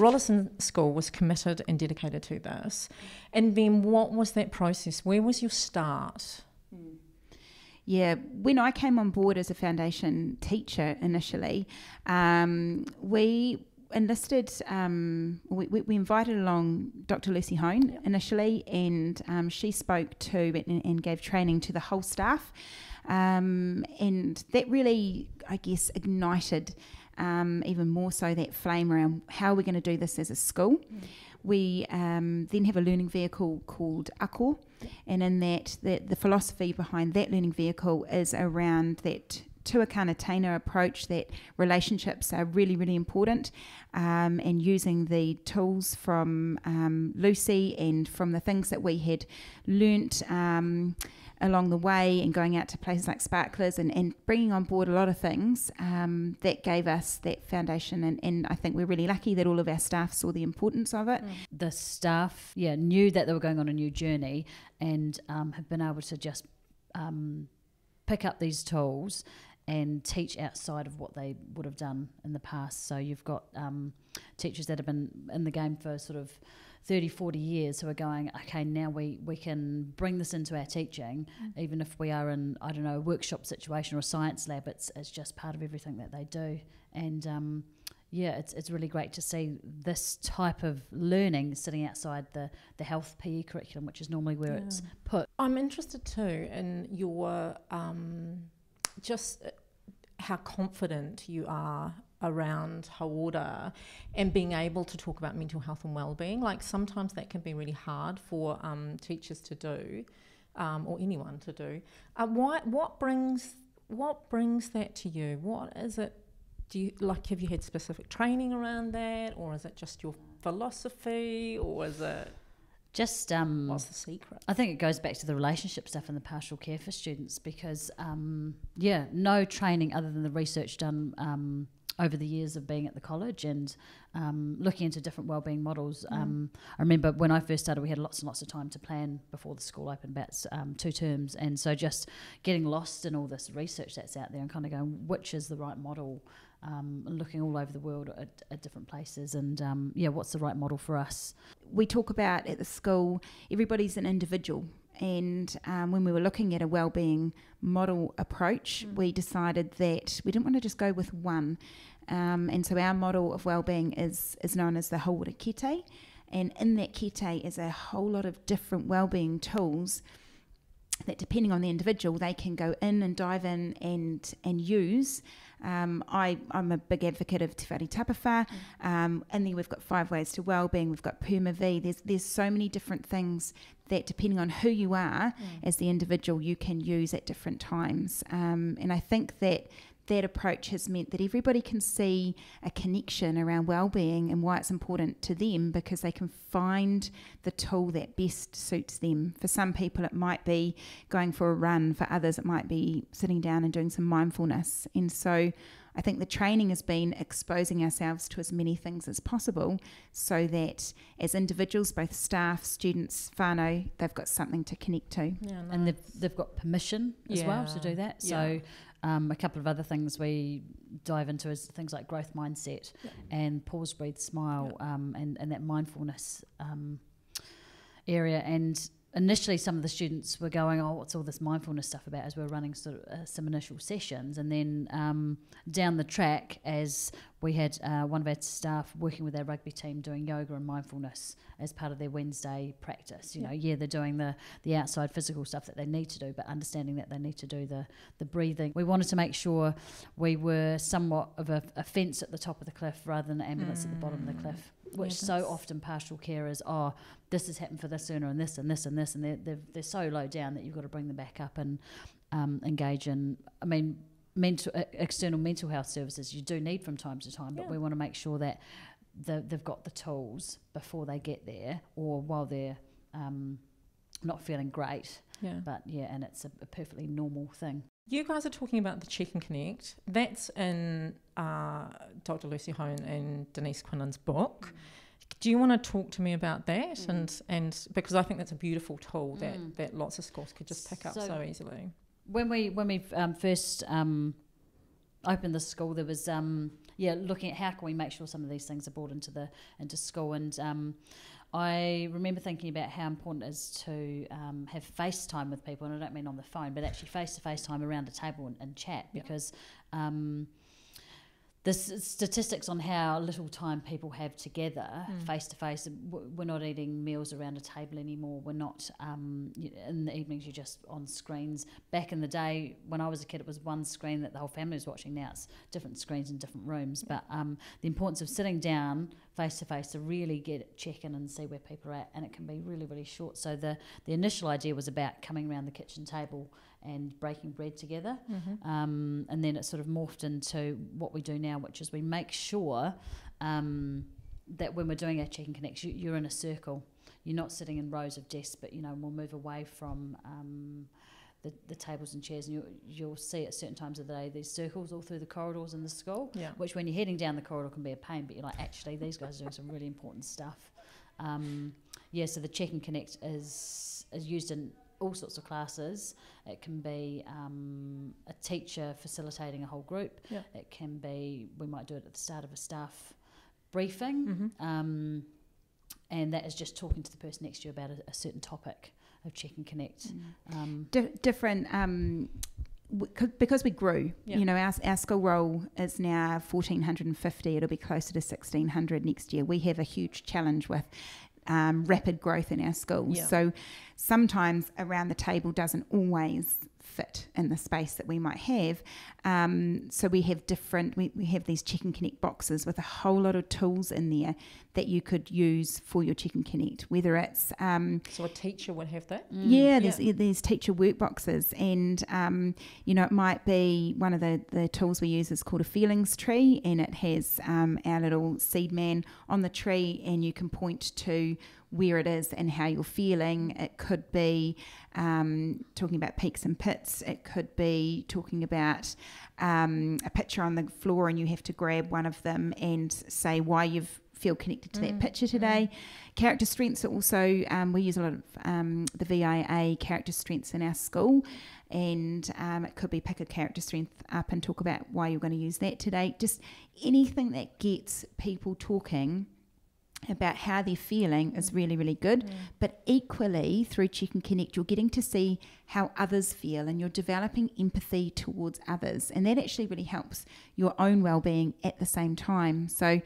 Rolleston School was committed and dedicated to this. And then what was that process? Where was your start? Yeah, when I came on board as a foundation teacher initially, we enlisted, we invited along Dr. Lucy Hone initially, and she spoke to and gave training to the whole staff. And that really, I guess, ignited even more so that flame around how we're going to do this as a school. We then have a learning vehicle called Ako, and in that the philosophy behind that learning vehicle is around that tuakana tēnā approach, that relationships are really, really important, and using the tools from Lucy and from the things that we had learnt along the way, and going out to places like Sparklers and bringing on board a lot of things that gave us that foundation, and I think we're really lucky that all of our staff saw the importance of it. The staff knew that they were going on a new journey, and have been able to just pick up these tools and teach outside of what they would have done in the past. So you've got teachers that have been in the game for sort of 30, 40 years who are going, okay, now we can bring this into our teaching, even if we are in, I don't know, a workshop situation or a science lab, it's just part of everything that they do. And it's really great to see this type of learning sitting outside the health PE curriculum, which is normally where it's put. I'm interested too in your just how confident you are around hauora and being able to talk about mental health and wellbeing. Like sometimes that can be really hard for teachers to do, or anyone to do. What brings that to you? What is it? Have you had specific training around that, or is it just your philosophy, or is it just what's the secret? I think it goes back to the relationship stuff and the pastoral care for students, because no training other than the research done over the years of being at the college and looking into different wellbeing models. I remember when I first started, we had lots and lots of time to plan before the school opened, about 2 terms, and so just getting lost in all this research that's out there and kind of going, which is the right model, looking all over the world at different places, and what's the right model for us. We talk about at the school, everybody's an individual, and when we were looking at a wellbeing model approach, we decided that we didn't want to just go with one, and so our model of wellbeing is known as the hauora kete, and in that kete is a whole lot of different wellbeing tools that, depending on the individual, they can go in and dive in and use. I'm a big advocate of Te Whare Tapawha, and then we've got 5 ways to wellbeing, we've got Puma V. There's so many different things that, depending on who you are as the individual, you can use at different times. And I think that approach has meant that everybody can see a connection around wellbeing and why it's important to them, because they can find the tool that best suits them. For some people it might be going for a run, for others it might be sitting down and doing some mindfulness. And so I think the training has been exposing ourselves to as many things as possible, so that as individuals, both staff, students, whānau, they've got something to connect to. Yeah, nice. And they've got permission as well to do that. So a couple of other things we dive into is things like growth mindset and pause, breathe, smile, and that mindfulness area. And initially some of the students were going, oh, what's all this mindfulness stuff about, as we were running sort of some initial sessions. And then down the track, as we had one of our staff working with our rugby team doing yoga and mindfulness as part of their Wednesday practice. You know, they're doing the outside physical stuff that they need to do, but understanding that they need to do the breathing. We wanted to make sure we were somewhat of a fence at the top of the cliff rather than an ambulance at the bottom of the cliff, which so often pastoral care is, oh, this has happened for this learner and this and this and this, and they're so low down that you've got to bring them back up and engage in, external mental health services you do need from time to time, but we want to make sure that they've got the tools before they get there, or while they're not feeling great. And it's a perfectly normal thing. You guys are talking about the Check and Connect. That's in Dr. Lucy Hone and Denise Quinlan's book. Do you want to talk to me about that? And because I think that's a beautiful tool that lots of schools could just pick up so easily. When we first opened the school, there was looking at how can we make sure some of these things are brought into school. And I remember thinking about how important it is to have FaceTime with people, and I don't mean on the phone, but actually face-to-face time around a table and chat, because there's statistics on how little time people have together face-to-face. We're not eating meals around a table anymore. We're not, in the evenings you're just on screens. Back in the day, when I was a kid, it was one screen that the whole family was watching. Now it's different screens in different rooms. But the importance of sitting down face-to-face to really check in and see where people are at, and it can be really, really short. So the initial idea was about coming around the kitchen table and breaking bread together, and then it sort of morphed into what we do now, which is we make sure that when we're doing our Check and Connect, you're in a circle. You're not sitting in rows of desks, but we'll move away from the tables and chairs, and you'll see at certain times of the day these circles all through the corridors in the school, which when you're heading down the corridor can be a pain, but you're like, actually these guys are doing some really important stuff. So the Check and Connect is used in all sorts of classes. It can be a teacher facilitating a whole group. It can be, we might do it at the start of a staff briefing, and that is just talking to the person next to you about a certain topic of Check and Connect. Different, because we grew, our school roll is now 1,450. It'll be closer to 1,600 next year. We have a huge challenge with rapid growth in our schools. So sometimes around the table doesn't always fit in the space that we might have. So we have we have these Check and Connect boxes with a whole lot of tools in there that you could use for your Check and Connect, whether it's... so a teacher would have that? There's teacher work boxes, and it might be one of the tools we use is called a feelings tree, and it has our little seed man on the tree, and you can point to where it is and how you're feeling. It could be talking about peaks and pits. It could be talking about a picture on the floor, and you have to grab one of them and say why you feel connected to that picture today. Character strengths are also, we use a lot of the VIA character strengths in our school, and it could be pick a character strength up and talk about why you're going to use that today. Just anything that gets people talking about how they're feeling is really, really good. But equally, through Check and Connect, you're getting to see how others feel, and you're developing empathy towards others, and that actually really helps your own well-being at the same time. So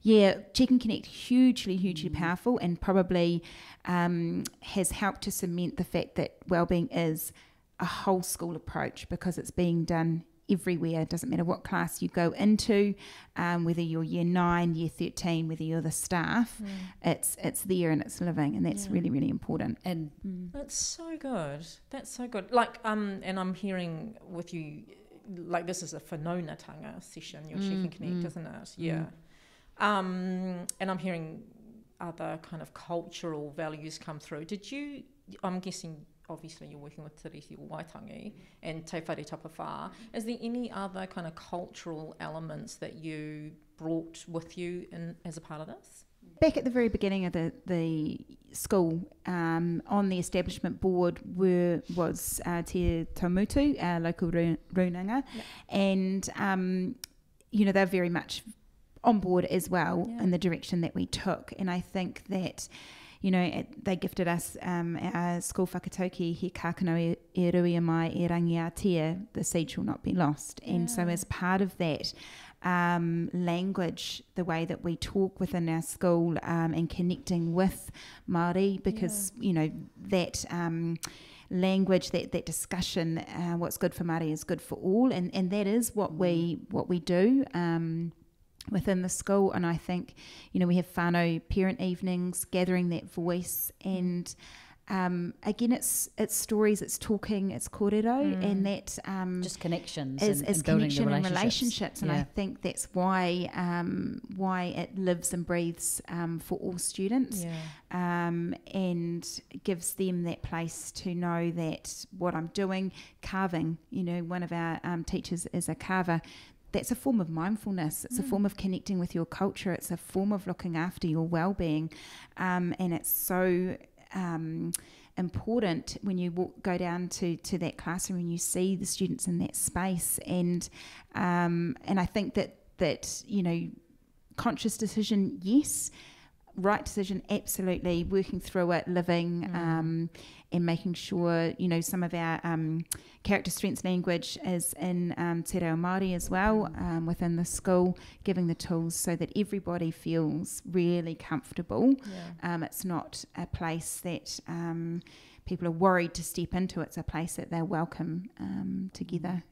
Check and Connect, hugely powerful, and probably has helped to cement the fact that well-being is a whole school approach, because it's being done everywhere. It doesn't matter what class you go into, whether you're year 9, year 13, whether you're the staff, it's there and it's living, and that's really, really important. And that's so good. That's so good. Like, and I'm hearing with you, like, this is a whanaungatanga session, your Check and Connect, isn't it? And I'm hearing other kind of cultural values come through. I'm guessing, obviously you're working with Te Reti o Waitangi and Te Whare Tapawha. Is there any other kind of cultural elements that you brought with you as a part of this? Back at the very beginning of the school, on the establishment board was Te Taumutu, our local runanga, and they're very much on board as well in the direction that we took. And I think that they gifted us our school whakatauki, he kākano e rui mai e rangiatia, the seed shall not be lost. And so as part of that language, the way that we talk within our school, and connecting with Māori, because that language, that discussion, what's good for Māori is good for all, and that is what we do within the school. And I think we have whānau parent evenings, gathering that voice, and again it's stories, it's talking, it's kōrero, and that just connections is and connection building the and relationships. And I think that's why it lives and breathes for all students, and gives them that place to know that what I'm doing, carving, one of our teachers is a carver. That's a form of mindfulness. It's a form of connecting with your culture. It's a form of looking after your well-being, and it's so important when you go down to that classroom and you see the students in that space, and I think that you know, conscious decision, yes. Right decision, absolutely. Working through it, living, and making sure, you know, some of our character strengths language is in Te Reo Māori as well, within the school, giving the tools so that everybody feels really comfortable. It's not a place that people are worried to step into. It's a place that they're welcome together.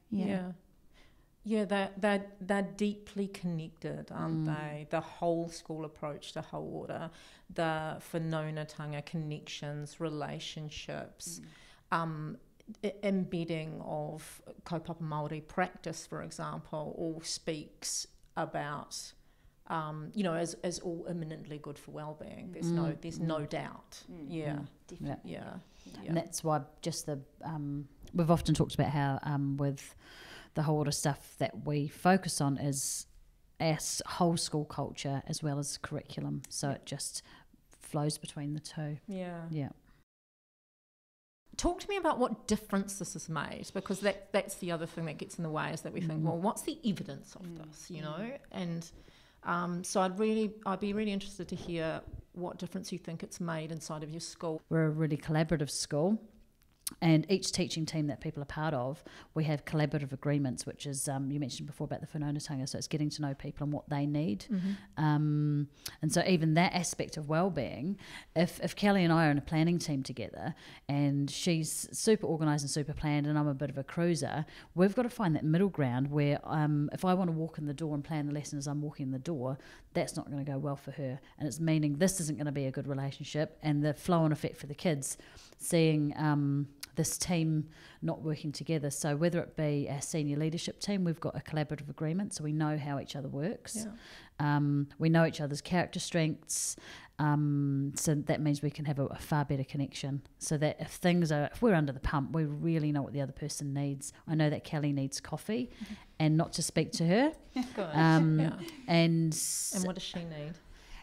Yeah, they're deeply connected, aren't they? The whole school approach to hauora, the whanaungatanga connections, relationships, embedding of kaupapa Māori practice, for example, all speaks about, you know, as all imminently good for wellbeing. There's no doubt. Definitely. And that's why just we've often talked about how with the hauora stuff that we focus on is our whole school culture as well as curriculum, so it just flows between the two. Talk to me about what difference this has made, because that's the other thing that gets in the way, is that we think, well, what's the evidence of this, you know? And so I'd be really interested to hear what difference you think it's made inside of your school. We're a really collaborative school. And each teaching team that people are part of, we have collaborative agreements, which is, you mentioned before about the whanaungatanga, so it's getting to know people and what they need. And so even that aspect of wellbeing, if Kelly and I are in a planning team together and she's super organised and super planned and I'm a bit of a cruiser, we've got to find that middle ground where if I want to walk in the door and plan the lesson as I'm walking in the door, that's not going to go well for her. And it's meaning this isn't going to be a good relationship, and the flow-on effect for the kids, seeing this team not working together. So whether it be our senior leadership team, we've got a collaborative agreement, so we know how each other works. We know each other's character strengths, so that means we can have a far better connection, so that if we're under the pump, we really know what the other person needs. I know that Kelly needs coffee and not to speak to her. And what does she need?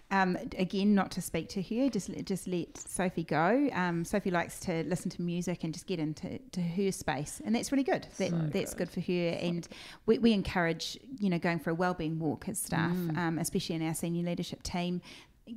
Again, not to speak to her, just let Sophie go. Sophie likes to listen to music and just get into her space, and that's really good. That's good for her. And we encourage, you know, going for a wellbeing walk as staff, especially in our senior leadership team,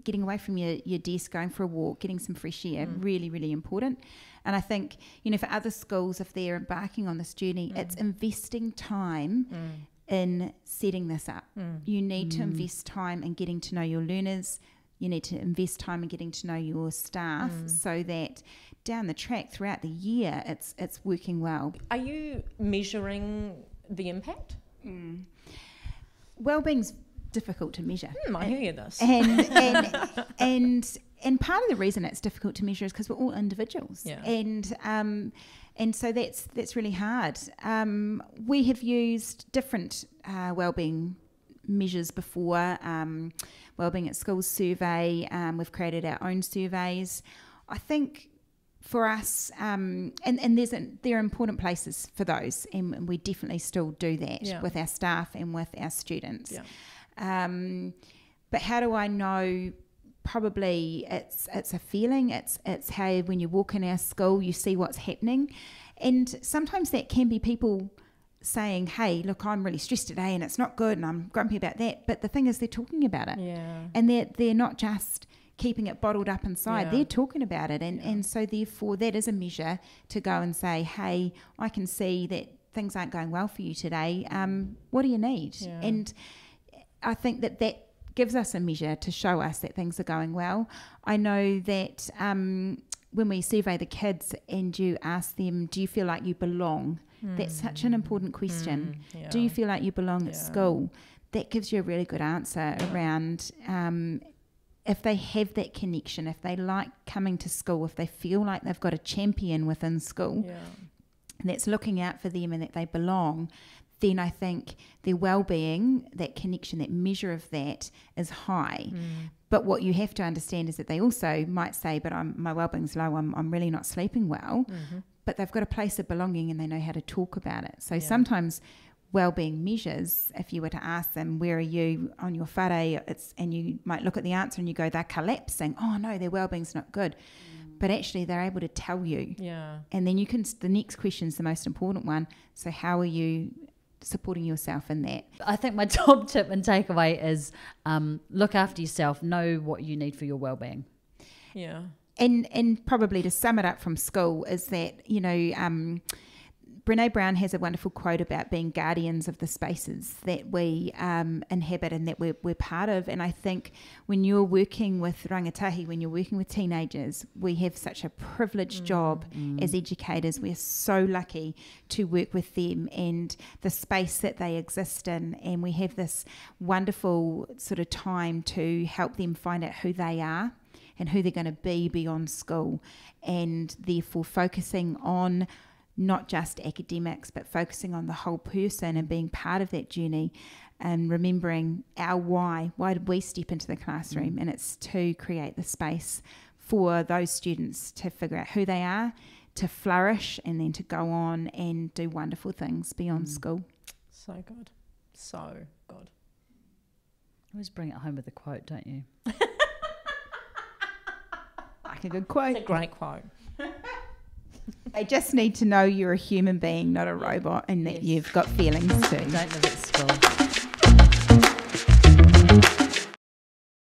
getting away from your desk, going for a walk, getting some fresh air, really, really important. And I think, you know, for other schools, if they're embarking on this journey, it's investing time in setting this up. You need to invest time in getting to know your learners. You need to invest time in getting to know your staff, so that down the track throughout the year it's working well. Are you measuring the impact? Wellbeing's difficult to measure. I hear this. And part of the reason it's difficult to measure is because we're all individuals. And so that's really hard. We have used different wellbeing measures before. Wellbeing at Schools survey. We've created our own surveys. I think for us, and there are important places for those, and we definitely still do that with our staff and with our students. But how do I know? Probably it's a feeling. It's how when you walk in our school you see what's happening, and sometimes that can be people saying, hey, look, I'm really stressed today and it's not good and I'm grumpy about that. But the thing is, they're talking about it, and they're not just keeping it bottled up inside. They're talking about it, and so therefore that is a measure to go and say, hey, I can see that things aren't going well for you today. What do you need? And I think that gives us a measure to show us that things are going well. I know that when we survey the kids and you ask them, do you feel like you belong? That's such an important question. Do you feel like you belong at school? That gives you a really good answer around if they have that connection, if they like coming to school, if they feel like they've got a champion within school that's looking out for them and that they belong, then I think their well-being, that connection, that measure of that is high. But what you have to understand is that they also might say, but my well-being's low, I'm really not sleeping well. But they've got a place of belonging and they know how to talk about it. So sometimes well-being measures, if you were to ask them, where are you on your whare, and you might look at the answer and you go, they're collapsing. Oh no, their well-being's not good. but actually they're able to tell you. Yeah. And then the next question is the most important one. So how are you supporting yourself in that? I think my top tip and takeaway is look after yourself, know what you need for your well-being. Yeah. And probably to sum it up from school is that, Brené Brown has a wonderful quote about being guardians of the spaces that we inhabit and that we're part of. And I think when you're working with rangatahi, when you're working with teenagers, we have such a privileged job as educators. We're so lucky to work with them and the space that they exist in. And we have this wonderful sort of time to help them find out who they are and who they're going to be beyond school. And therefore focusing on not just academics, but focusing on the whole person and being part of that journey and remembering our why. Why did we step into the classroom? And it's to create the space for those students to figure out who they are, to flourish, and then to go on and do wonderful things beyond school. So good. So good. Always bring it home with a quote, don't you? Like a good quote. It's a great quote. They just need to know you're a human being, not a robot, and that you've got feelings too. Don't live at school.